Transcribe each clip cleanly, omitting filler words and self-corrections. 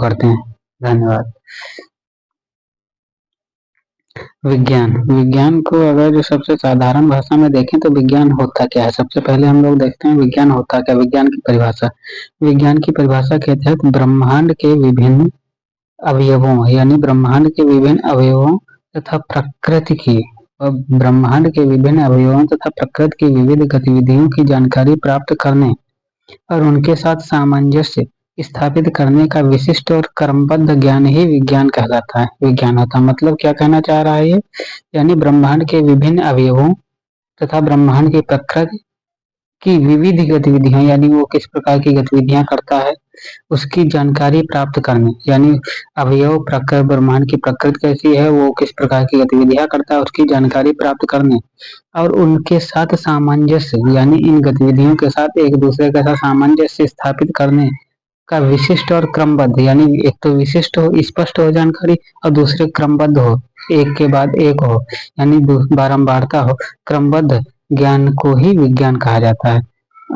करते हैं। धन्यवाद। विज्ञान विज्ञान को अगर जो सबसे साधारण भाषा में देखें तो विज्ञान होता क्या है। सबसे पहले हम लोग देखते हैं विज्ञान होता क्या। विज्ञान की परिभाषा, विज्ञान की परिभाषा के तहत ब्रह्मांड के विभिन्न अवयवों यानी ब्रह्मांड के विभिन्न अवयवों तथा प्रकृति की ब्रह्मांड के विभिन्न अवयवों तथा प्रकृति की विविध गतिविधियों की जानकारी प्राप्त करने और उनके साथ सामंजस्य स्थापित करने का विशिष्ट और क्रमबद्ध ज्ञान ही विज्ञान कहलाता है। विज्ञान होता मतलब क्या कहना चाह रहा है ये, यानी ब्रह्मांड के विभिन्न अवयवों तथा ब्रह्मांड की प्रकृति की विविध गतिविधियां यानी वो किस प्रकार की गतिविधियां करता है उसकी जानकारी प्राप्त करने, यानी अवयव प्रकृति ब्रह्मांड की प्रकृति कैसी है, वो किस प्रकार की गतिविधियां करता है उसकी जानकारी प्राप्त करने और उनके साथ सामंजस्य यानी इन गतिविधियों के साथ एक दूसरे के साथ सामंजस्य स्थापित करने का विशिष्ट और क्रमबद्ध, यानी एक तो विशिष्ट हो स्पष्ट हो जानकारी और दूसरे क्रमबद्ध हो एक के बाद एक हो, यानी बारंबारता हो, क्रमबद्ध ज्ञान को ही विज्ञान कहा जाता है।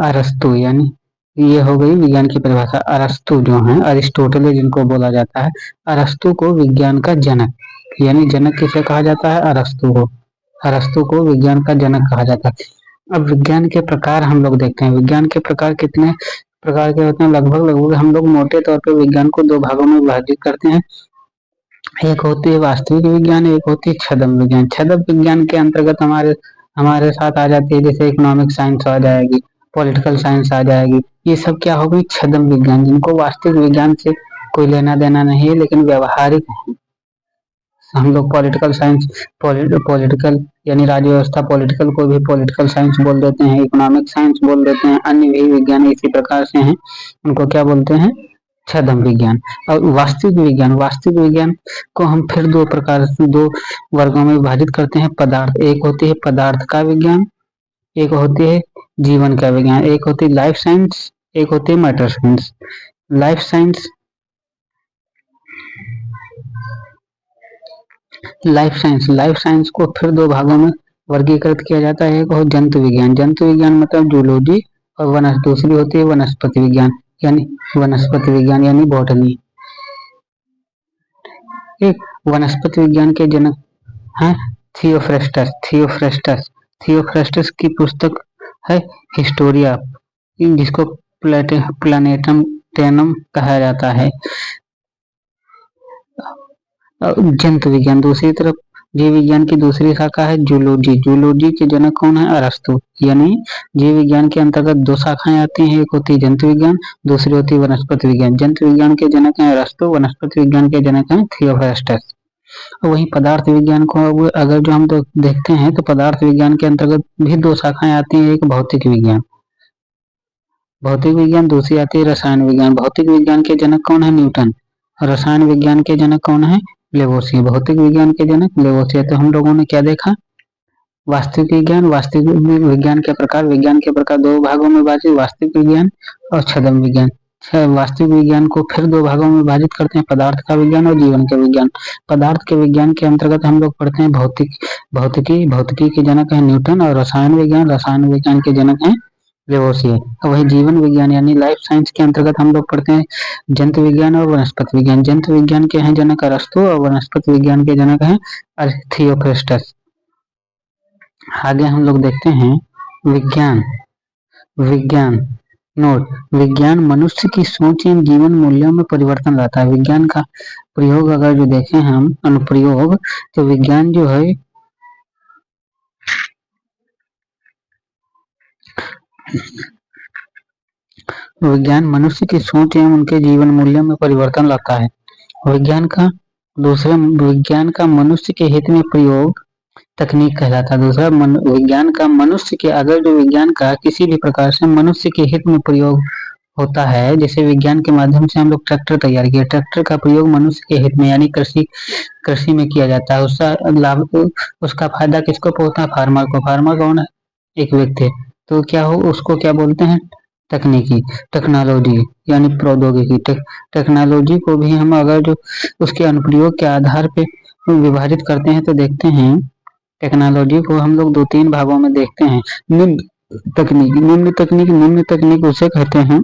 अरस्तु यानी ये हो गई विज्ञान की परिभाषा। अरस्तु जो है अरिस्टोटल जिनको बोला जाता है, अरस्तु को विज्ञान का जनक यानी जनक किसे कहा जाता है, अरस्तु को। अरस्तु को विज्ञान का जनक कहा जाता है। अब विज्ञान के प्रकार हम लोग देखते हैं। विज्ञान के प्रकार कितने प्रकार के होते हैं, लगभग लगभग हम लोग मोटे तौर पे विज्ञान को दो भागों में विभाजित करते हैं। एक होती है वास्तविक विज्ञान, एक होती है छद्म विज्ञान। छद्म विज्ञान के अंतर्गत हमारे हमारे साथ आ जाती है जैसे इकोनॉमिक साइंस आ जाएगी, पॉलिटिकल साइंस आ जाएगी। ये सब क्या होगी, छद्म विज्ञान, जिनको वास्तविक विज्ञान से कोई लेना देना नहीं है लेकिन व्यवहारिक है। हम लोग पॉलिटिकल साइंस पॉलिटिकल यानी राज्य व्यवस्था, पॉलिटिकल को भी पॉलिटिकल साइंस बोल देते हैं, इकोनॉमिक साइंस बोल देते हैं, अन्य भी विज्ञान इसी प्रकार से हैं, उनको क्या बोलते हैं, छद्म विज्ञान। और वास्तविक विज्ञान को हम फिर दो वर्गों में विभाजित करते हैं। पदार्थ, एक होती है पदार्थ का विज्ञान, एक होती है जीवन का विज्ञान, एक होती है लाइफ साइंस, एक होती है matter science. Life science life science को फिर दो भागों में वर्गीकृत किया जाता है। एक हो जंतु विज्ञान, जंतु विज्ञान मतलब जूलॉजी, और दूसरी होती है वनस्पति विज्ञान यानी बॉटनी। एक वनस्पति विज्ञान के जनक हैं थियोफ्रेस्टस की पुस्तक है हिस्टोरिया, जिसको प्लानेटम टेनम कहा जाता है। जंतु विज्ञान दूसरी तरफ जीव विज्ञान की दूसरी शाखा है जूलॉजी के जनक कौन है, अरस्तु। यानी जीव विज्ञान के अंतर्गत दो शाखाएं आती हैं, एक होती है जंतु विज्ञान, दूसरी होती है वनस्पति विज्ञान। जंतु विज्ञान के जनक हैं अरस्तु, वनस्पति विज्ञान के जनक हैं थियोफ्रेस्टस। वहीं पदार्थ विज्ञान को अगर जो हम देखते हैं तो पदार्थ विज्ञान के अंतर्गत भी दो शाखाएं आती हैं, एक भौतिक विज्ञान, दूसरी आती है रसायन विज्ञान। भौतिक विज्ञान के जनक कौन है, न्यूटन। रसायन विज्ञान के जनक कौन है, लेवोसिए। भौतिक विज्ञान के जनक लेवोसिए। तो हम लोगों ने क्या देखा, वास्तविक विज्ञान के प्रकार दो भागों में विभाजित, वास्तविक विज्ञान और छद्म विज्ञान। वास्तविक विज्ञान को फिर दो भागों में विभाजित करते हैं, पदार्थ का विज्ञान और जीवन का विज्ञान। पदार्थ के विज्ञान के अंतर्गत हम लोग पढ़ते हैं भौतिकी के जनक है न्यूटन, और रसायन विज्ञान के जनक है लेवोसिए। वही जीवन विज्ञान यानी लाइफ साइंस के अंतर्गत हम लोग पढ़ते हैं जंतु विज्ञान और वनस्पति विज्ञान। जंतु विज्ञान के हैं जनक अरस्तु और वनस्पति विज्ञान के जनक हैं थियोफ्रेस्टस। आगे हम लोग देखते हैं विज्ञान विज्ञान मनुष्य की सोच एवं जीवन मूल्यों में परिवर्तन लाता है। विज्ञान का प्रयोग अगर जो देखें हम अनुप्रयोग, तो विज्ञान जो है विज्ञान मनुष्य की सोच एवं उनके जीवन मूल्यों में परिवर्तन लाता है। विज्ञान का मनुष्य के हित में प्रयोग तकनीक कहलाता है। दूसरा विज्ञान का मनुष्य के अगर जो विज्ञान का किसी भी प्रकार से मनुष्य के हित में प्रयोग होता है, जैसे विज्ञान के माध्यम से हम लोग ट्रैक्टर तैयार किए, ट्रैक्टर का प्रयोग मनुष्य के हित में यानी कृषि में किया जाता है। उसका लाभ उसका फायदा किसको पहुंचता है, फार्मर कौन है, एक व्यक्ति। तो क्या हो उसको क्या बोलते हैं, टेक्नोलॉजी यानी प्रौद्योगिकी। टेक्नोलॉजी को भी हम अगर जो उसके अनुप्रयोग के आधार पे विभाजित करते हैं तो देखते हैं टेक्नोलॉजी को हम लोग दो तीन भागों में देखते हैं। निम्न तकनीक उसे कहते हैं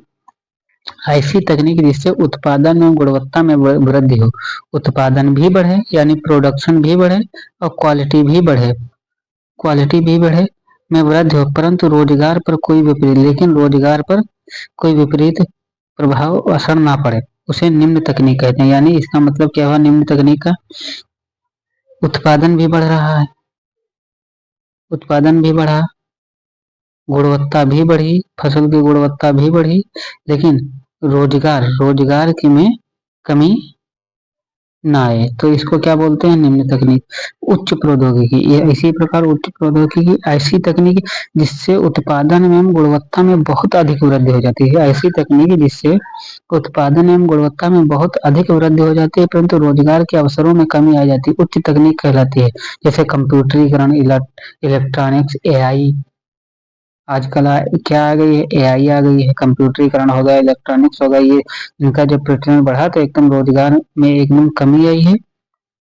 ऐसी तकनीक जिससे उत्पादन एवं गुणवत्ता में वृद्धि हो, उत्पादन भी बढ़े यानी प्रोडक्शन भी बढ़े और क्वालिटी भी बढ़े में वृद्धि हो, परंतु रोजगार पर कोई विपरीत लेकिन रोजगार पर कोई विपरीत प्रभाव असर ना पड़े, उसे निम्न तकनीक कहते हैं। यानी इसका मतलब क्या हुआ निम्न तकनीक का? उत्पादन भी बढ़ रहा है, उत्पादन भी बढ़ा, गुणवत्ता भी बढ़ी, फसल की गुणवत्ता भी बढ़ी, लेकिन रोजगार की में कमी ना आए, तो इसको क्या बोलते हैं? निम्न तकनीक। उच्च प्रौद्योगिकी, ये इसी प्रकार उच्च प्रौद्योगिकी ऐसी तकनीक जिससे उत्पादन एवं गुणवत्ता में बहुत अधिक वृद्धि हो जाती है, ऐसी तकनीक जिससे उत्पादन एवं गुणवत्ता में बहुत अधिक वृद्धि हो जाती है परंतु रोजगार के अवसरों में कमी आ जाती है, उच्च तकनीक कहलाती है। जैसे कंप्यूटरीकरण, इलेक्ट्रॉनिक्स, एआई, आजकल क्या आ गई है? एआई आ गई है, कंप्यूटरीकरण हो गया, इलेक्ट्रॉनिक्स हो गया, ये इनका जब प्रचलन बढ़ा तो एकदम रोजगार में एकदम कमी आई है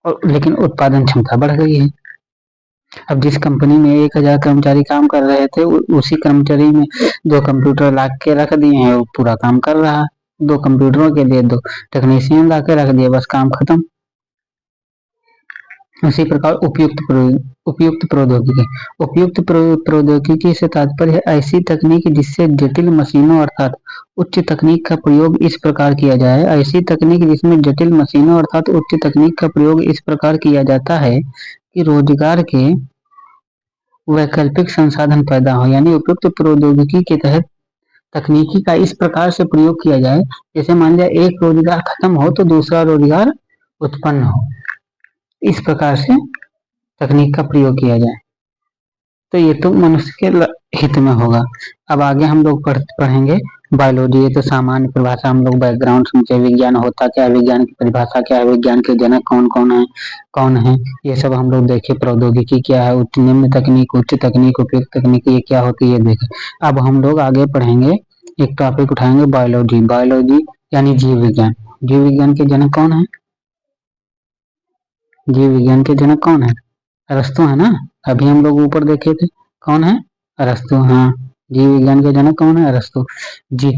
और लेकिन उत्पादन क्षमता बढ़ गई है। अब जिस कंपनी में 1000 कर्मचारी काम कर रहे थे उसी कर्मचारी में 2 कंप्यूटर ला के रख दिए हैं, वो पूरा काम कर रहा है। 2 कंप्यूटरों के लिए 2 टेक्नीशियन ला के रख दिए, बस काम खत्म। उसी प्रकार उपयुक्त प्रौद्योगिकी, प्रौद्योगिकी से तात्पर्य है ऐसी तकनीक जिससे जटिल मशीनों अर्थात उच्च तकनीक का प्रयोग इस प्रकार किया जाए, ऐसी तकनीक जिसमें जटिल मशीनों अर्थात उच्च तकनीक का प्रयोग इस प्रकार किया जाता है कि रोजगार के वैकल्पिक संसाधन पैदा हो, यानी उपयुक्त प्रौद्योगिकी के तहत तकनीकी का इस प्रकार से प्रयोग किया जाए जैसे मान लिया एक रोजगार खत्म हो तो दूसरा रोजगार उत्पन्न हो, इस प्रकार से तकनीक का प्रयोग किया जाए, तो ये तो मनुष्य के हित में होगा। अब आगे हम लोग पढ़ेंगे बायोलॉजी, ये तो सामान्य परिभाषा हम लोग बैकग्राउंड समझे, विज्ञान होता क्या है, विज्ञान की परिभाषा क्या है, विज्ञान के जनक कौन है, ये सब हम लोग देखे। प्रौद्योगिकी क्या है, उच्च निम्न तकनीक, उच्च तकनीक, उपयुक्त तकनीक, ये क्या होती है ये देखे। अब हम लोग आगे पढ़ेंगे, एक टॉपिक उठाएंगे बायोलॉजी। बायोलॉजी यानी जीव विज्ञान। जीव विज्ञान के जनक कौन है? जीव विज्ञान के जनक कौन है? अरस्तु है ना, अभी हम लोग ऊपर देखे थे, कौन है? अरस्तु। हाँ, जीव विज्ञान के जनक कौन है? अरस्तु जी।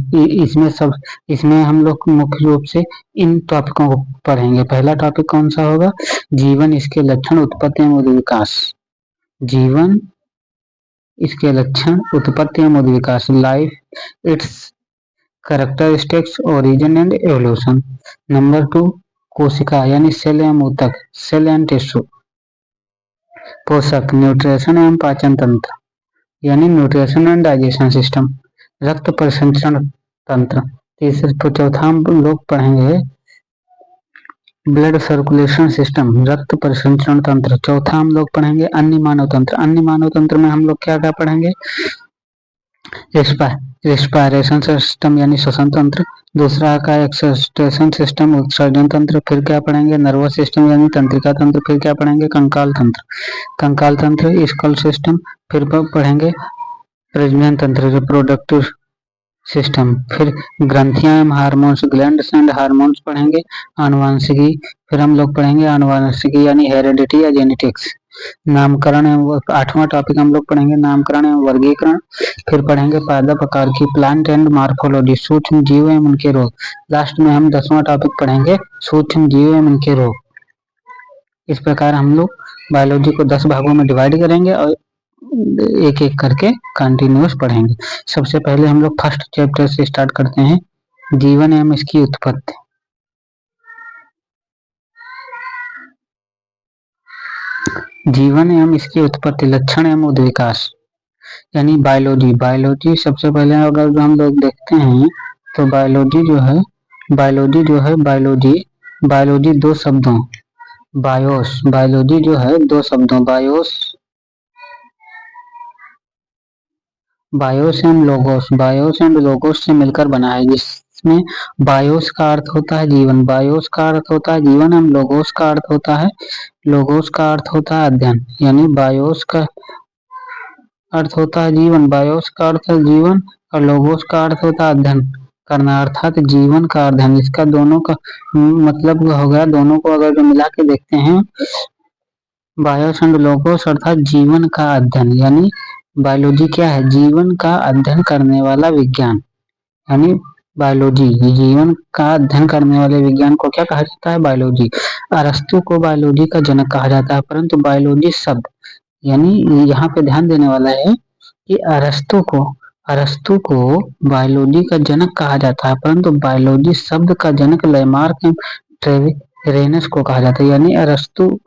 इसमें हम लोग मुख्य रूप से इन टॉपिकों को पढ़ेंगे। पहला टॉपिक कौन सा होगा? जीवन, इसके लक्षण, उत्पत्ति एवं विकास। जीवन, इसके लक्षण, उत्पत्ति एवं विकास। Life, its characteristics, origin and evolution. Number 2, कोशिका यानी सेल एवं ऊतक, सेल एंड टिश्यू। पोषक, न्यूट्रिशन एवं पाचन तंत्र यानी न्यूट्रिशन एंड डाइजेशन सिस्टम। रक्त परिसंचरण तंत्र। चौथा हम लोग पढ़ेंगे ब्लड सर्कुलेशन सिस्टम, रक्त परिसंचरण तंत्र। चौथा हम लोग पढ़ेंगे अन्य मानव तंत्र। अन्य मानव तंत्र में हम लोग क्या क्या पढ़ेंगे? रेस्पिरेशन सिस्टम यानी श्वसन तंत्र। दूसरा का एक्सक्रीशन सिस्टम, उत्सर्जन तंत्र। फिर क्या पढ़ेंगे? नर्वस सिस्टम यानी तंत्रिका तंत्र। फिर क्या पढ़ेंगे? कंकाल तंत्र, स्कल सिस्टम। फिर पढ़ेंगे प्रजनन तंत्र, रिप्रोडक्टिव सिस्टम। फिर ग्रंथियां एवं हार्मोन्स, ग्लैंड्स एंड हार्मोन्स पढ़ेंगे। आनुवांशिकी, फिर हम लोग पढ़ेंगे आनुवांशिकी यानी हेरेडिटी या जेनेटिक्स। नामकरण एवं 8वां टॉपिक हम लोग पढ़ेंगे नामकरण एवं वर्गीकरण। फिर पढ़ेंगे पादप आकार की, प्लांट एंड मार्फोलॉजी, सूक्ष्म जीव एवं उनके रोग। लास्ट में हम 10वां टॉपिक पढ़ेंगे सूक्ष्म जीव एवं उनके रोग। इस प्रकार हम लोग बायोलॉजी को 10 भागों में डिवाइड करेंगे और एक एक करके कंटिन्यूस पढ़ेंगे। सबसे पहले हम लोग फर्स्ट चैप्टर से स्टार्ट करते हैं, जीवन एवं इसकी उत्पत्ति। जीवन एवं इसकी उत्पत्ति, लक्षण एवं उद्विकास यानी बायोलॉजी सबसे पहले अगर हम लोग देखते हैं तो बायोलॉजी 2 शब्दों, बायोलॉजी जो है 2 शब्दों बायोस एंड लोगोस से मिलकर बना है, जिसमें बायोस का अर्थ होता है जीवन, एवं लोगोस का अर्थ होता है अध्ययन। यानी बायोस का अर्थ होता है जीवन, बायोस का अर्थ है जीवन और लोगोस का अर्थ होता है अध्ययन करना, अर्थात जीवन का अध्ययन। इसका दोनों का मतलब हो गया, दोनों को अगर जो मिला के देखते हैं, बायोस एंड लोगोस अर्थात जीवन का अध्ययन, यानी बायोलॉजी क्या है? जीवन का अध्ययन करने वाला विज्ञान, यानी बायोलॉजी, जीवन का अध्ययन करने वाले विज्ञान को क्या कहा जाता है? बायोलॉजी। अरस्तु को बायोलॉजी का जनक कहा जाता है, परंतु बायोलॉजी शब्द, यानी यहाँ पे ध्यान देने वाला है कि अरस्तु को बायोलॉजी का जनक कहा जाता है, परंतु बायोलॉजी शब्द का जनक लेमार्क एवं ट्रेवेरेनस को कहा जाता है। यानी अरस्तु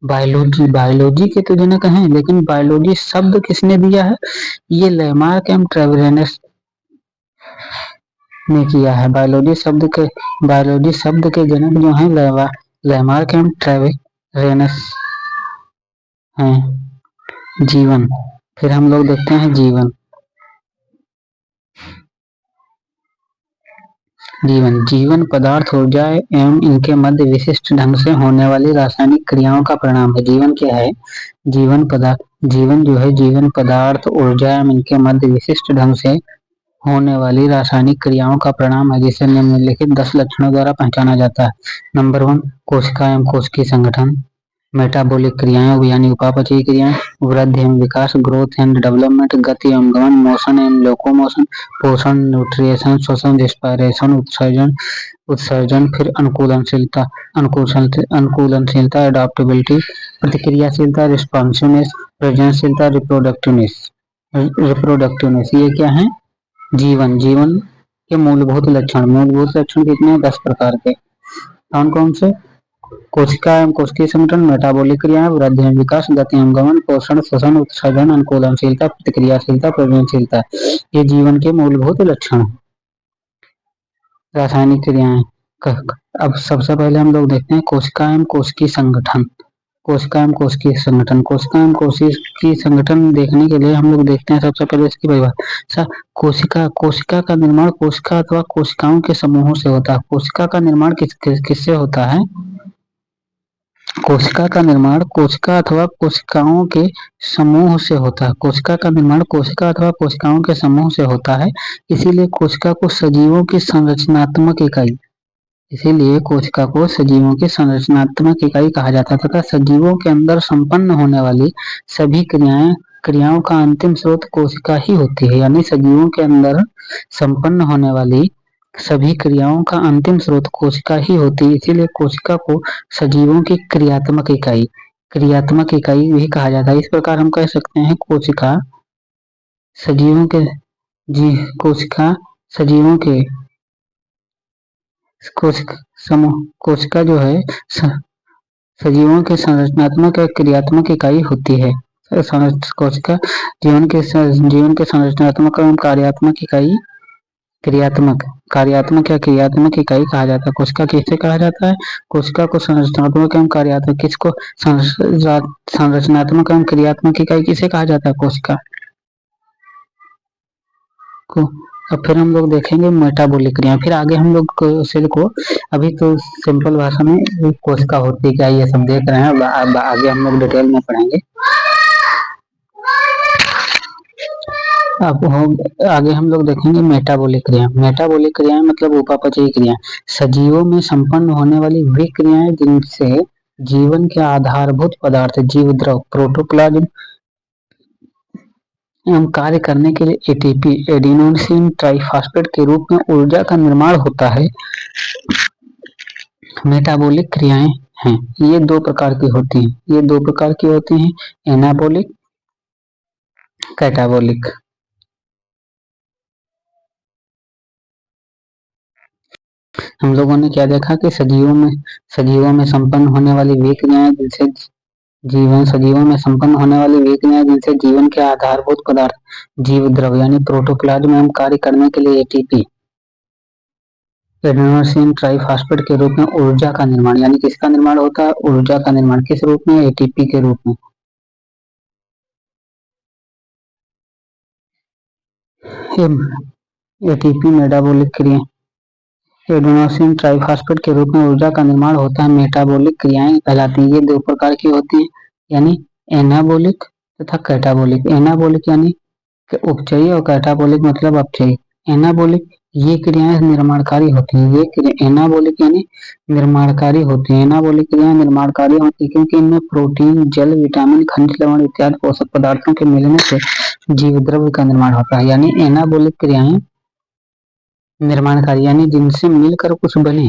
बायोलॉजी के तो जनक हैं, लेकिन बायोलॉजी शब्द किसने दिया है? ये लेमार्क एवं ट्रेवेरेनस ने किया है। बायोलॉजी शब्द के जनक जो हैं लेमार्क एवं ट्रेवेरेनस हैं। जीवन, फिर हम लोग देखते हैं जीवन पदार्थ, ऊर्जा एवं इनके मध्य विशिष्ट ढंग से होने वाली रासायनिक क्रियाओं का परिणाम है। जीवन क्या है? जीवन पदार्थ, ऊर्जा एवं इनके मध्य विशिष्ट ढंग से होने वाली रासायनिक क्रियाओं का परिणाम है, जिसे निम्नलिखित 10 लक्षणों द्वारा पहचाना जाता है। नंबर 1, कोशिका एवं कोशिकीय संगठन। मेटाबॉलिक क्रियाएं यानी उपापचयी क्रियाएं। वृद्धि एवं विकास, ग्रोथ एंड डेवलपमेंट। गति एवं गमन, मोशन एंड लोकोमोशन। पोषण, न्यूट्रिशन, श्वसन, रेस्पिरेशन, उत्सर्जन। फिर अनुकूलनशीलता एडाप्टेबिलिटी। प्रतिक्रियाशीलता रिस्पॉन्सिवनेस। सृजनशीलता रिप्रोडक्टिवनेस। ये क्या है? जीवन के मूलभूत लक्षण कितने हैं? 10 प्रकार के। कौन कौन से? कोशिका एवं कोशिकीय संगठन, मेटाबॉलिक क्रियाएं, वृद्धि एवं विकास, गति एवं गमन, पोषण, श्वसन, उत्सर्जन, अनुकूलनशीलता, प्रतिक्रियाशीलता, प्रजननशीलता। ये जीवन के मूलभूत लक्षण हैं। रासायनिक क्रियाएं। अब सबसे पहले हम लोग देखते हैं कोशिका एवं कोशिकीय संगठन। कोशिका एवं कोशिकीय संगठन देखने के लिए हम लोग देखते हैं सबसे पहले इसकी परिभाषा। कोशिका का निर्माण कोशिका अथवा कोशिकाओं के समूहों से होता है। कोशिका का निर्माण किससे होता है? कोशिका का निर्माण कोशिका अथवा कोशिकाओं के समूह से होता है। कोशिका का निर्माण कोशिका अथवा कोशिकाओं के समूह से होता है। इसीलिए कोशिका को सजीवों की संरचनात्मक इकाई कहा जाता है तथा सजीवों के अंदर संपन्न होने वाली सभी क्रियाओं का अंतिम स्रोत कोशिका ही होती है। यानी सजीवों के अंदर संपन्न होने वाली सभी क्रियाओं का अंतिम स्रोत कोशिका ही होती है। इसीलिए कोशिका को सजीवों की क्रियात्मक इकाई भी कहा जाता है। इस प्रकार हम कह सकते हैं कोशिका सजीवों के कोशिका जो है सजीवों के संरचनात्मक और क्रियात्मक इकाई होती है। कोशिका जीवन के संरचनात्मक एवं कार्यात्मक इकाई कहा जाता है। कोशिका किसे कहा जाता है? कोशिका को संरचनात्मक एवं कार्यात्मक, किसको? संरचनात्मक एवं क्रियात्मक इकाई किसे कहा जाता है? कोशिका को। अब फिर हम लोग देखेंगे मेटाबॉलिक क्रिया। फिर आगे हम लोग सेल को, अभी तो सिंपल भाषा में कोशिका होती है क्या ये सब देख रहे हैं, अब आगे हम लोग डिटेल में पढ़ेंगे। अब आगे हम लोग देखेंगे मेटाबॉलिक क्रिया मतलब उपापचयी क्रिया। सजीवों में संपन्न होने वाली वे क्रियाएं जिनसे जीवन के आधारभूत पदार्थ जीव द्रव प्रोटोप्लाज्म एवं कार्य करने के लिए एटीपी एडिनोसिन ट्राइफॉस्फेट के रूप में ऊर्जा का निर्माण होता है। मेटाबॉलिक क्रियाएं हैं, ये 2 प्रकार की होती हैं। Anabolic, catabolic. हम लोगों ने क्या देखा कि सजीवों में संपन्न होने वाली वे क्रियाएं जिनसे जीवन के आधारभूत पदार्थ जीव द्रव यानी प्रोटोप्लाज्म में कार्य करने के लिए एटीपी एडेनोसिन ट्राइफॉस्फेट के रूप में ऊर्जा का निर्माण, यानी किसका निर्माण होता है? ऊर्जा का निर्माण। किस रूप में? एटीपी के रूप में। एटीपी मेटाबॉलिक क्रिया एडेनोसिन ट्राइफॉस्फेट के रूप में ऊर्जा का निर्माण होता है। मेटाबॉलिक क्रियाएं कहलाती हैं। ये 2 प्रकार की होती हैं, यानी एनाबॉलिक तथा कैटाबॉलिक। एनाबॉलिक यानी उपचयी और कैटाबॉलिक मतलब अपचयी। एनाबॉलिक ये क्रियाएं निर्माणकारी होती हैं। एनाबॉलिक यानी निर्माणकारी होती हैं। एनाबॉलिक क्रियाएं निर्माणकारी होती हैं क्योंकि इनमें प्रोटीन, जल, विटामिन, खनिज लवण इत्यादि पोषक पदार्थों के मिलने से जीव द्रव्य का निर्माण होता है। यानी एनाबॉलिक क्रियाएं निर्माणकारी यानी जिनसे मिलकर कुछ बने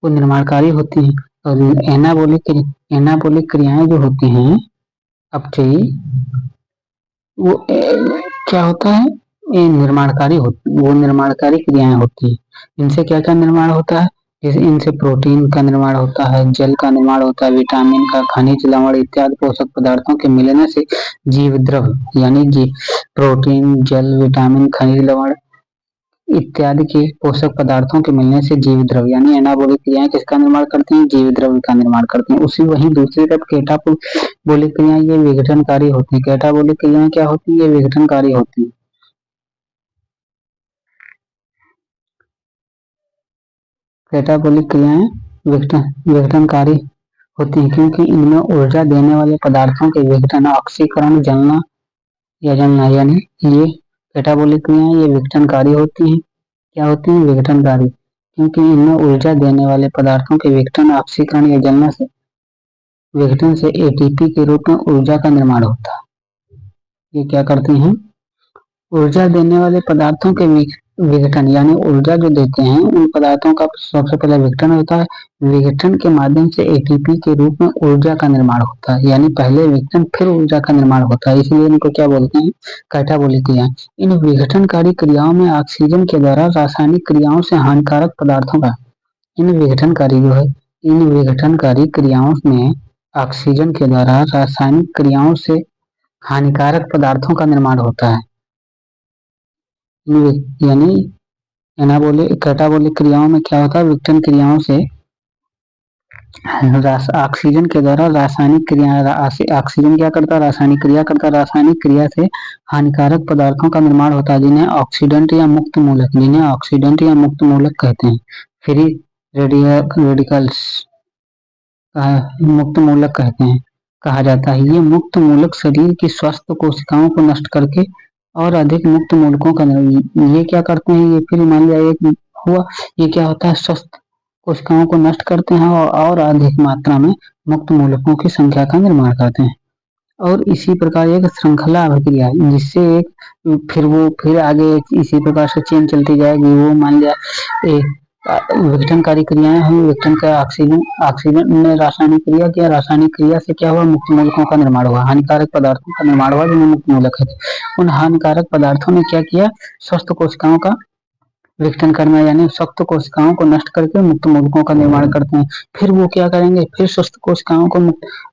वो निर्माणकारी होती हैं। और एनाबोलिक क्रियाएं जो होती हैं अपचयी वो क्या होता है, ये निर्माणकारी होती, वो निर्माणकारी क्रियाएं होती है। इनसे क्या क्या निर्माण होता है, जैसे इनसे प्रोटीन का निर्माण होता है, जल का निर्माण होता है, विटामिन का, खनिज लवण इत्यादि पोषक पदार्थों के मिलने से जीव द्रव यानी प्रोटीन, जल, विटामिन, खनिज लवण इत्यादि के पोषक पदार्थों के मिलने से जीव द्रव यानी एनाबॉलिक क्रियाएं किसका निर्माण करती हैं, जीव द्रव का निर्माण करती हैं। उसी वहीं दूसरी तरफ कैटाबोलिक क्रियाएं ये विघटनकारी होती हैं। कैटाबोलिक क्रियाएं क्या होती है, ये विघटनकारी होती हैं। कैटाबोलिक क्रियाएं विघटनकारी होती हैं क्योंकि इनमें ऊर्जा देने वाले पदार्थों के विघटन, ऑक्सीकरण, जलना यानी ये कैटाबोलिक क्रियाएं ये विघटनकारी होती हैं। क्या होती है, विघटनकारी, क्योंकि इनमें ऊर्जा देने वाले पदार्थों के विघटन, ऑक्सीकरण या जलने से विघटन से एटीपी के रूप में ऊर्जा का निर्माण होता है। ये क्या करती हैं, ऊर्जा देने वाले पदार्थों के विघटन यानी ऊर्जा जो देते हैं उन पदार्थों का सबसे पहले विघटन होता है। विघटन के माध्यम से एटीपी के रूप में ऊर्जा का निर्माण होता है, यानी पहले विघटन फिर ऊर्जा का निर्माण होता है, इसलिए इनको क्या बोलते हैं, कैटाबोलिक क्रियाएं। इन विघटनकारी क्रियाओं में ऑक्सीजन के द्वारा रासायनिक क्रियाओं से हानिकारक पदार्थों का इन विघटनकारी जो है इन विघटनकारी क्रियाओं में ऑक्सीजन के द्वारा रासायनिक क्रियाओं से हानिकारक पदार्थों का निर्माण होता है। यानी एनाबोलिक कैटाबोलिक क्रियाओं में क्या होता है, विघटन क्रियाओं से ऑक्सीजन के द्वारा रासायनिक क्रिया, ऑक्सीजन क्या करता है, रासायनिक क्रिया करता है, रासायनिक क्रिया से हानिकारक पदार्थों का निर्माण होता है जिन्हें ऑक्सीडेंट या मुक्त मूलक कहते हैं। फ्री रेडिकल्स मुक्त मूलक कहते हैं, कहा जाता है। ये मुक्त मूलक शरीर की स्वस्थ कोशिकाओं को नष्ट करके और अधिक मुक्त मूलकों का ये क्या करते हैं, ये फिर मान लिया हुआ, ये क्या होता है, स्वस्थ कोशिकाओं को नष्ट करते हैं और अधिक मात्रा में मुक्त मूलकों की संख्या का निर्माण करते हैं। और इसी प्रकार एक श्रृंखला अभिक्रिया है जिससे एक फिर आगे इसी प्रकार से चेन चलती जाएगी। वो मान लिया एक विघटनकारी क्रियाएं हुई, विघटन का ऑक्सीजन ने रासायनिक क्रिया किया, रासायनिक क्रिया से क्या हुआ, मुक्त मूलकों का निर्माण हुआ, हानिकारक पदार्थों का निर्माण हुआ जिन्हें मुक्त मूलक है। उन हानिकारक पदार्थों ने क्या किया, स्वस्थ कोशिकाओं का विघटन करना यानी स्वस्थ कोशिकाओं को नष्ट करके मुक्त मूलकों का निर्माण करते हैं। फिर वो क्या करेंगे, फिर स्वस्थ कोशिकाओं को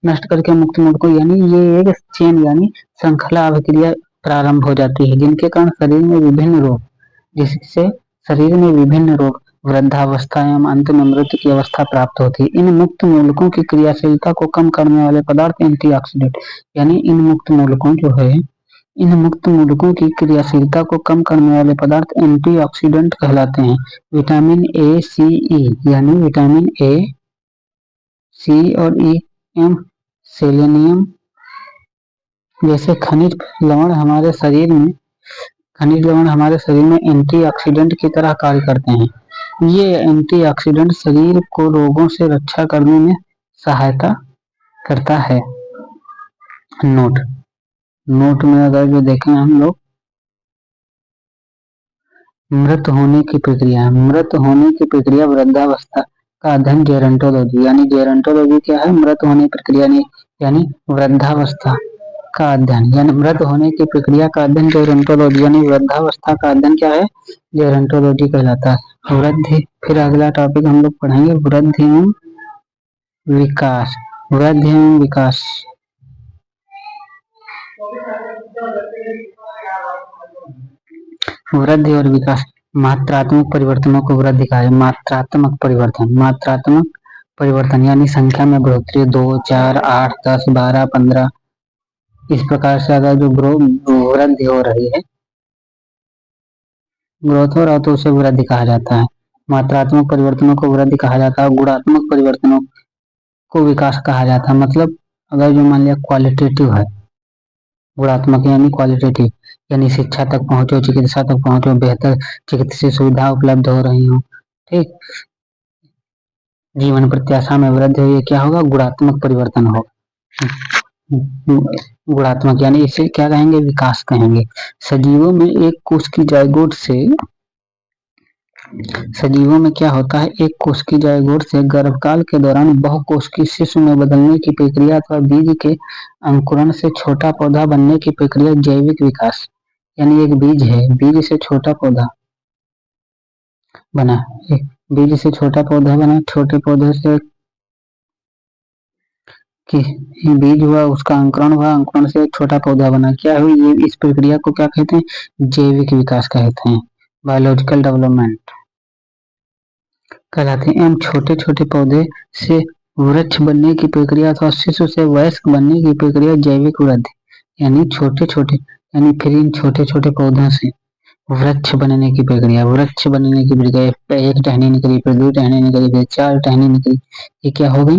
नष्ट करके मुक्त मूलकों, यानी ये एक चेन यानी श्रृंखला अभिक्रिया प्रारंभ हो जाती है, जिनके कारण शरीर में विभिन्न रोग जिससे शरीर में विभिन्न रोग, वृद्धावस्था एवं अंत में मृत्यु की अवस्था प्राप्त होती है। इन मुक्त मूलकों की क्रियाशीलता को कम करने वाले पदार्थ एंटीऑक्सीडेंट यानी इन मुक्त मूलकों जो है इन मुक्त मूलकों की क्रियाशीलता को कम करने वाले पदार्थ एंटीऑक्सीडेंट कहलाते हैं। विटामिन ए, सी, ई यानी विटामिन ए, सी और ई एवं सेलेनियम जैसे खनिज लवण हमारे शरीर में एंटीऑक्सीडेंट की तरह कार्य करते हैं। ये एंटीऑक्सीडेंट शरीर को रोगों से रक्षा करने में सहायता करता है। नोट में अगर जो देखें हम लोग, मृत होने की प्रक्रिया वृद्धावस्था का अध्ययन जेरंटोलॉजी यानी जेरंटोलॉजी क्या है, मृत होने की प्रक्रिया यानी वृद्धावस्था का अध्ययन यानी मृत होने की प्रक्रिया का अध्ययन जेरंटोलॉजी यानी वृद्धावस्था का अध्ययन क्या है, जेरंटोलॉजी कहलाता है। वृद्धि, फिर अगला टॉपिक हम लोग पढ़ेंगे वृद्धि एवं विकास। वृद्धि और विकास, मात्रात्मक परिवर्तनों को वृद्धि कहा है। मात्रात्मक परिवर्तन यानी संख्या में बढ़ोतरी, 2, 4, 8, 10, 12, 15 इस प्रकार से अगर जो वृद्धि हो रही है, ग्रोथ हो रहा है तो उसे वृद्धि कहा जाता है। मात्रात्मक परिवर्तनों को वृद्धि कहा जाता है, गुणात्मक परिवर्तनों को विकास कहा जाता है। मतलब अगर जो मान लिया क्वालिटेटिव है, गुणात्मक यानी क्वालिटेटिव यानी शिक्षा तक पहुंचो, चिकित्सा तक पहुंचो, बेहतर चिकित्सीय सुविधा उपलब्ध हो रही हो, ठीक, जीवन प्रत्याशा में वृद्धि हो, ये क्या होगा, गुणात्मक परिवर्तन होगा। गुणात्मक यानी इसे क्या कहेंगे, विकास कहेंगे। सजीवों में एक कोष की जाइगोट से सजीवों में क्या होता है, एक कोशिकीय जाइगोट से गर्भकाल के दौरान बहुकोशिकीय शिशु में बदलने की प्रक्रिया अथवा बीज के अंकुरण से छोटा पौधा बनने की प्रक्रिया जैविक विकास। यानी एक बीज है, बीज से छोटा पौधा बना, एक बीज से छोटा पौधा बना, छोटे पौधे से कि बीज हुआ, उसका अंकुरण हुआ, अंकुरण से एक छोटा पौधा बना, क्या हुई ये, इस प्रक्रिया को क्या कहते हैं, जैविक विकास कहते हैं, बायोलॉजिकल डेवलपमेंट कहलाते हैं। एवं छोटे छोटे पौधे से वृक्ष बनने की प्रक्रिया अथवा शिशु से वयस्क बनने की प्रक्रिया जैविक वृद्धि। यानी छोटे छोटे, यानी फिर इन छोटे छोटे पौधों से वृक्ष बनने की प्रक्रिया, वृक्ष बनने की प्रक्रिया, एक टहनी निकली, फिर दो टहनी निकली, फिर चार टहनी निकली, ये क्या हो गई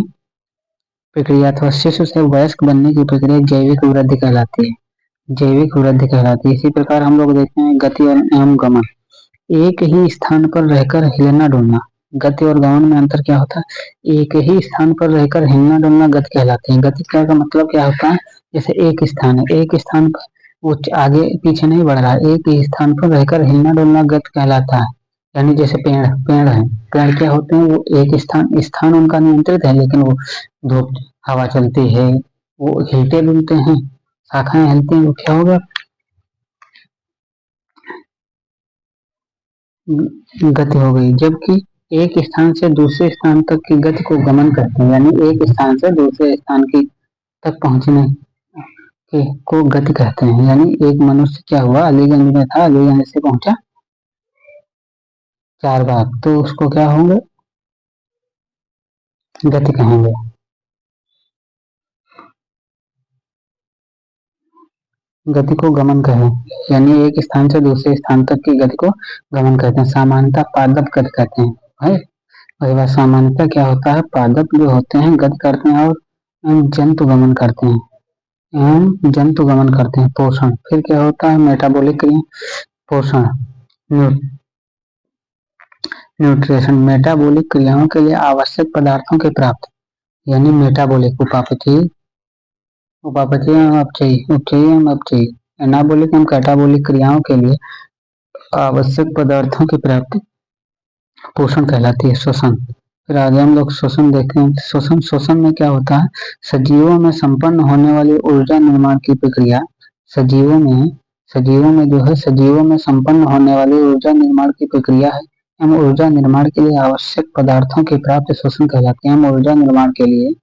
प्रक्रिया अथवा शिशु से वयस्क बनने की प्रक्रिया जैविक वृद्धि कहलाती है, जैविक वृद्धि कहलाती है। इसी प्रकार हम लोग देखते हैं गति एवं गमन, एक ही स्थान पर रहकर हिलना डुलना। गति और गमन में अंतर क्या होता है, एक ही स्थान पर रहकर हिलना डुलना गति कहलाते हैं। गति का मतलब क्या होता है, जैसे एक स्थान है, एक स्थान पर वो आगे पीछे नहीं बढ़ रहा है, एक ही स्थान पर रहकर हिलना डुलना गति कहलाता है। यानी जैसे पेड़ पेड़ है, पेड़ क्या होते हैं, वो एक स्थान स्थान उनका नियंत्रित है, लेकिन वो धूप हवा चलती है, वो हिलते डुलते हैं, शाखाएं हिलती हैं, वो क्या होगा, गति हो गई। जबकि एक स्थान से दूसरे स्थान तक की गति को गमन कहते हैं, यानी एक स्थान से दूसरे स्थान की तक पहुंचने के को गति कहते हैं। यानी एक मनुष्य क्या हुआ, अलीगंज में था, अलीगंज से पहुंचा चार बाग, तो उसको क्या होंगे, गति कहेंगे। गति को गमन कहें, यानी एक स्थान से दूसरे स्थान तक की गति को गमन कहते हैं। सामान्यतः पादप गति कहते हैं, है वही बात। सामान्यतः क्या होता है, पादप जो होते हैं गति करते हैं और जंतु गमन करते हैं, एवं जंतु गमन करते हैं। पोषण, फिर क्या होता है, मेटाबॉलिक क्रिया, पोषण, न्यूट्रिशन, मेटाबॉलिक क्रियाओं के लिए आवश्यक पदार्थों की प्राप्ति, यानी मेटाबॉलिक, उपापचयी, उपापचयी एवं अपचयी, उपचयी एवं अपचयी, एनाबॉलिक एवं कैटाबॉलिक क्रियाओं के लिए आवश्यक पदार्थों की प्राप्ति पोषण कहलाती है। श्वसन, फिर आगे हम लोग श्वसन देखते हैं। श्वसन, श्वसन में क्या होता है, सजीवों में संपन्न होने वाली ऊर्जा निर्माण की प्रक्रिया, सजीवों में, सजीवों में जो है, सजीवों में संपन्न होने वाली ऊर्जा निर्माण की प्रक्रिया है एवं ऊर्जा निर्माण के लिए आवश्यक पदार्थों की प्राप्ति श्वसन कहलाती है। एवं ऊर्जा निर्माण के लिए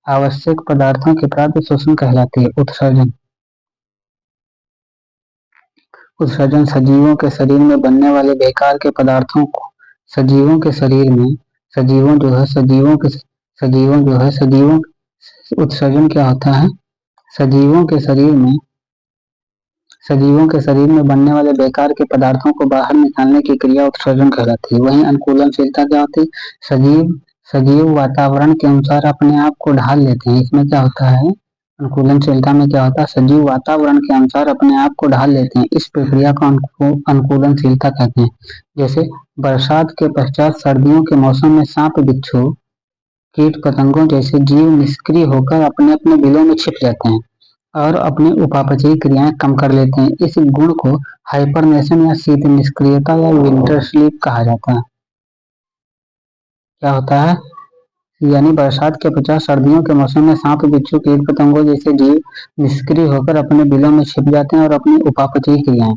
आवश्यक पदार्थों की प्राप्ति श्वसन कहलाती है। उत्सर्जन, उत्सर्जन सजीवों के शरीर में बनने वाले बेकार के पदार्थों को, सजीवों के शरीर में, सजीवों जो है, सजीवों के, सजीवों जो है, सजीवों, उत्सर्जन क्या होता है, सजीवों के शरीर में, सजीवों के शरीर में बनने वाले बेकार के पदार्थों को बाहर निकालने की क्रिया उत्सर्जन कहलाती है। वहीं अनुकूलनशीलता क्या होती है, सजीव, सजीव वातावरण के अनुसार अपने आप को ढाल लेते हैं। इसमें क्या होता है, अनुकूलनशीलता में क्या होता है, सजीव वातावरण के अनुसार अपने आप को ढाल लेते हैं, इस प्रक्रिया को अनुकूलनशीलता कहते हैं। जैसे बरसात के पश्चात सर्दियों के मौसम में सांप, बिच्छू, कीट पतंगों जैसे जीव निष्क्रिय होकर अपने अपने बिलों में छिप जाते हैं और अपनी उपापचयी क्रियाएं कम कर लेते हैं। इस गुण को हाइपरनेशन या शीत निष्क्रियता या विंटर स्लीप कहा जाता है। क्या होता है, यानी बरसात के पश्चात सर्दियों के मौसम में सांप, बिच्छू, कीट पतंगों जैसे जीव निष्क्रिय होकर अपने बिलों में छिप जाते हैं और अपनी उपापचयी क्रियाएं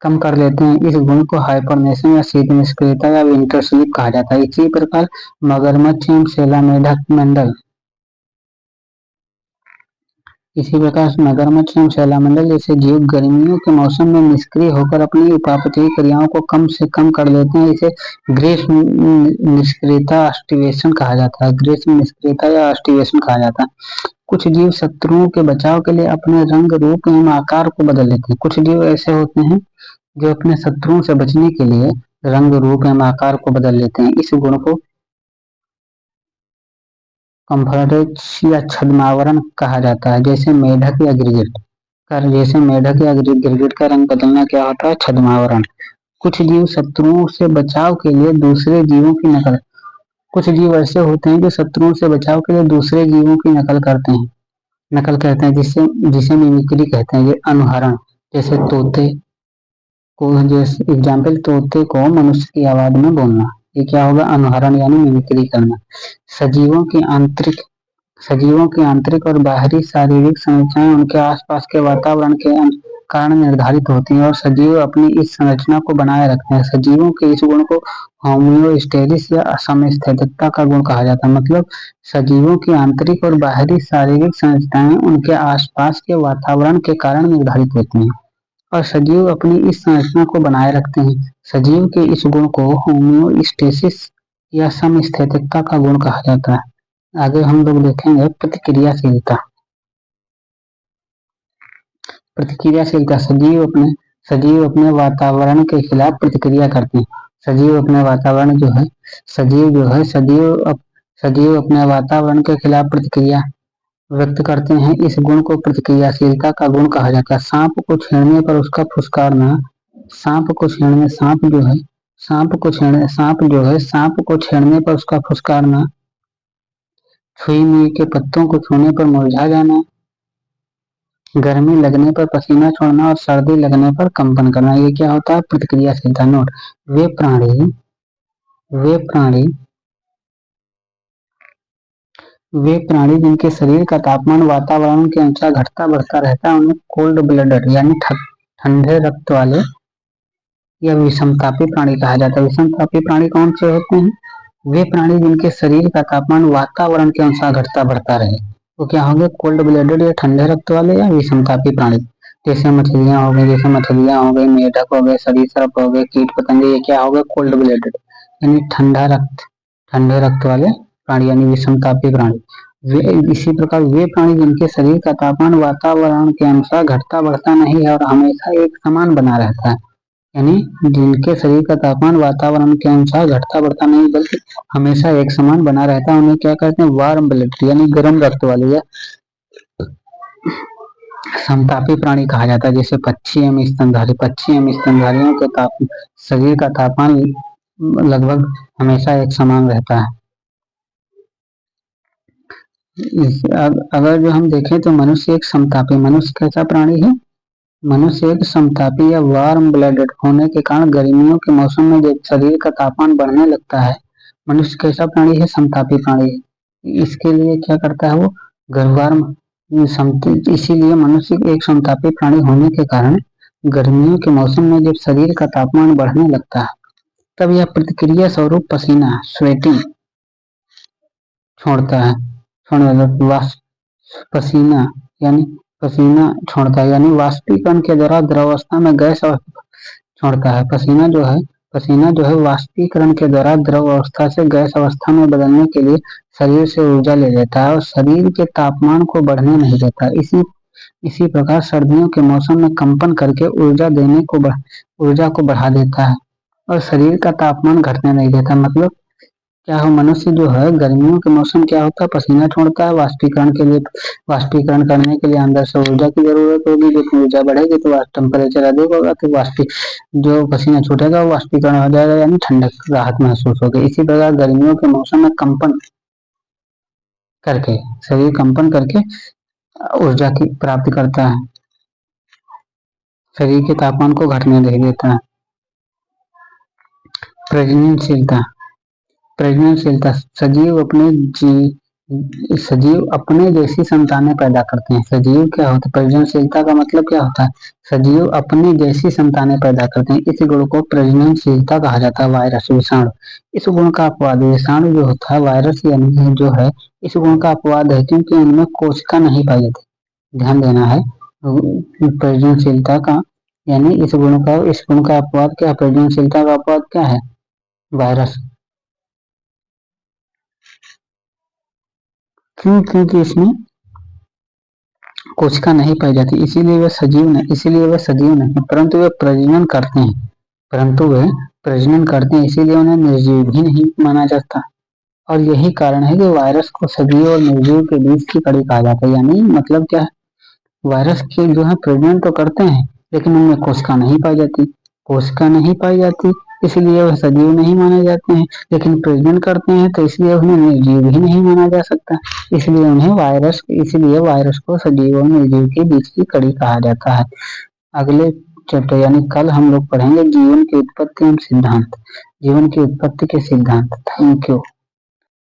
कम कर लेते हैं। इस गुण को हाइपरनेशन या शीत निष्क्रियता या विंटर स्लीप कहा जाता है। इसी प्रकार मगरमच्छ एवं सैलामेढक मंडल, इसी प्रकार मगरमच्छ एवं सैलामंडल जैसे जीव गर्मियों के मौसम में निष्क्रिय होकर अपनी उपापचयी क्रियाओं को कम से कम कर लेते हैं। इसे ग्रीष्म निष्क्रियता अस्टिवेशन कहा जाता है, ग्रीष्म निष्क्रियता या अस्टिवेशन कहा जाता है। कुछ जीव शत्रुओं के बचाव के लिए अपने रंग, रूप एवं आकार को बदल लेते हैं। कुछ जीव ऐसे होते हैं जो अपने शत्रुओं से बचने के लिए रंग, रूप एवं आकार को बदल लेते हैं। इस गुण को कम्फर्टेज या छद्मावरण कहा जाता है। जैसे मेढक या गिरगिट का, जैसे मेढक या गिरगिट का रंग बदलना क्या होता है, छद्मावरण। कुछ जीव शत्रुओं से बचाव के लिए दूसरे जीवों की नकल, कुछ जीव ऐसे होते हैं जो शत्रुओं से बचाव के लिए दूसरे जीवों की नकल करते हैं, नकल कहते हैं, जिसे जिसे मिमिक्री कहते हैं, ये अनुहरण। जैसे तोते, को जैसे एग्जाम्पल, तोते को मनुष्य की आवाज में बोलना, ये क्या होगा, अनुहरण यानी मिमिक्री करना। सजीवों की आंतरिक सजीवों की आंतरिक और बाहरी शारीरिक संरचनाएं उनके आसपास के वातावरण के कारण निर्धारित होती हैं और सजीव अपनी इस संरचना को बनाए रखते हैं। सजीवों के इस गुण को होम्योस्टेसिस या समस्थैतिकता का गुण कहा जाता है। मतलब सजीवों की आंतरिक और बाहरी शारीरिक संरचनाएं उनके आसपास के वातावरण के कारण निर्धारित होती हैं और सजीव अपनी इस संरचना को बनाए रखते हैं। सजीव के इस गुण को होम्योस्टेसिस या समस्थैतिकता का गुण कहा जाता है। आगे हम लोग देखेंगे प्रतिक्रियाशीलता। प्रतिक्रियाशीलता, सजीव अपने वातावरण के खिलाफ प्रतिक्रिया करते हैं। सजीव अपने वातावरण जो है सजीव जो है सजीव अपने वातावरण के खिलाफ प्रतिक्रिया व्यक्त करते हैं। इस गुण को प्रतिक्रियाशीलता का गुण कहा जाता है। सांप को छेड़ने पर उसका फुसकारना, सांप को छेड़ने सांप जो है सांप को छेड़ने पर उसका फुसकारना, छुई मुई के पत्तों को छूने पर मुरझा जाना, गर्मी लगने पर पसीना छोड़ना और सर्दी लगने पर कंपन करना, ये क्या होता है, प्रतिक्रियाशीलता। नोट, वे प्राणी वे प्राणी वे प्राणी जिनके शरीर का तापमान वातावरण के अनुसार घटता बढ़ता रहता है उन्हें कोल्ड ब्लडेड यानी ठंडे रक्त वाले या विषमतापी प्राणी कहा जाता है। विषमतापी प्राणी कौन से होते हैं? वे प्राणी जिनके शरीर का तापमान वातावरण के अनुसार घटता बढ़ता रहे, तो क्या होंगे, कोल्ड ब्लडेड या ठंडे रक्त वाले या विषमतापी प्राणी। जैसे मछलियां हो गई, मेढक हो गए, सरीसृप हो गए, कीट पतंगे, ये क्या हो गए, कोल्ड ब्लडेड यानी ठंडे रक्त वाले प्राणी यानी विषमतापी प्राणी। इसी प्रकार वे प्राणी जिनके शरीर का तापमान वातावरण के अनुसार घटता बढ़ता नहीं है और हमेशा एक समान बना रहता है, यानी जिनके शरीर का तापमान वातावरण के अनुसार घटता बढ़ता नहीं बल्कि हमेशा एक समान बना रहता है, उन्हें क्या कहते हैं, वार्म ब्लड यानी गर्म रक्त वाले या समतापी प्राणी कहा जाता है। जैसे पक्षी एवं स्तनधारियों के शरीर का तापमान लगभग हमेशा एक समान रहता है। अगर जो हम देखें तो मनुष्य कैसा प्राणी है? मनुष्य एक समतापी या वार्म ब्लडेड होने के कारण गर्मियों के मौसम में जब शरीर का तापमान बढ़ने लगता है, मनुष्य कैसा प्राणी है? समतापी प्राणी है। इसके लिए क्या करता है वो, वार्म इसीलिए मनुष्य एक समतापी प्राणी होने के कारण गर्मियों के मौसम में जब शरीर का तापमान बढ़ने लगता है तब यह प्रतिक्रिया स्वरूप पसीना स्वेटिंग छोड़ता है, पसीना छोड़ता है यानी वाष्पीकरण के द्वारा द्रवावस्था में गैस छोड़ता है। पसीना जो है वाष्पीकरण के द्वारा द्रव अवस्था से गैस अवस्था में बदलने के लिए शरीर से ऊर्जा ले लेता है और शरीर के तापमान को बढ़ने नहीं देता। इसी प्रकार सर्दियों के मौसम में कंपन करके ऊर्जा को बढ़ा देता है और शरीर का तापमान घटने नहीं देता। मतलब क्या हो, मनुष्य जो है गर्मियों के मौसम क्या होता है, पसीना छोड़ता है वाष्पीकरण करने के लिए अंदर से ऊर्जा की जरूरत होगी, जितनी ऊर्जा बढ़ेगी तो टेम्परेचर अधिक होगा, तो जो पसीना छूटेगा वो वाष्पीकरण हो जाएगा यानी ठंडक राहत महसूस होगी। इसी प्रकार गर्मियों के मौसम में शरीर कंपन करके ऊर्जा की प्राप्ति करता है, शरीर के तापमान को घटने नहीं देता है। प्रजननशीलता, सजीव अपने जैसी संतानें पैदा करते हैं। सजीव क्या होता है, प्रजननशीलता का मतलब क्या होता है, सजीव अपने जैसी संतानें पैदा करते हैं। इस गुण को प्रजननशीलता कहा जाता है। वायरस, विषाणु, इस गुण का अपवाद, विषाणु जो होता है, वायरस यानी जो है, इस गुण का अपवाद है क्योंकि उनमें कोशिका नहीं पाई जाती। ध्यान देना है, प्रजननशीलता का यानी इस गुण का अपवाद क्या है, प्रजननशीलता का अपवाद क्या है, वायरस। क्योंकि इसमें कोशिका नहीं पाई जाती, इसीलिए वे सजीव नहीं, परंतु वे प्रजनन करते हैं, इसीलिए उन्हें निर्जीव भी नहीं माना जाता। और यही कारण है कि वायरस को सजीव और निर्जीव के बीच की कड़ी कहा जाता है। यानी मतलब क्या है, वायरस के जो है प्रजनन तो करते हैं लेकिन उनमें कोशिका नहीं पाई जाती, इसलिए वह सजीव नहीं माने जाते हैं। लेकिन प्रजनन करते हैं तो इसलिए उन्हें निर्जीव भी नहीं माना जा सकता, इसलिए वायरस को सजीव और निर्जीव के बीच की कड़ी कहा जाता है। अगले चैप्टर यानी कल हम लोग पढ़ेंगे जीवन की उत्पत्ति एवं सिद्धांत, जीवन की उत्पत्ति के सिद्धांत। Thank you.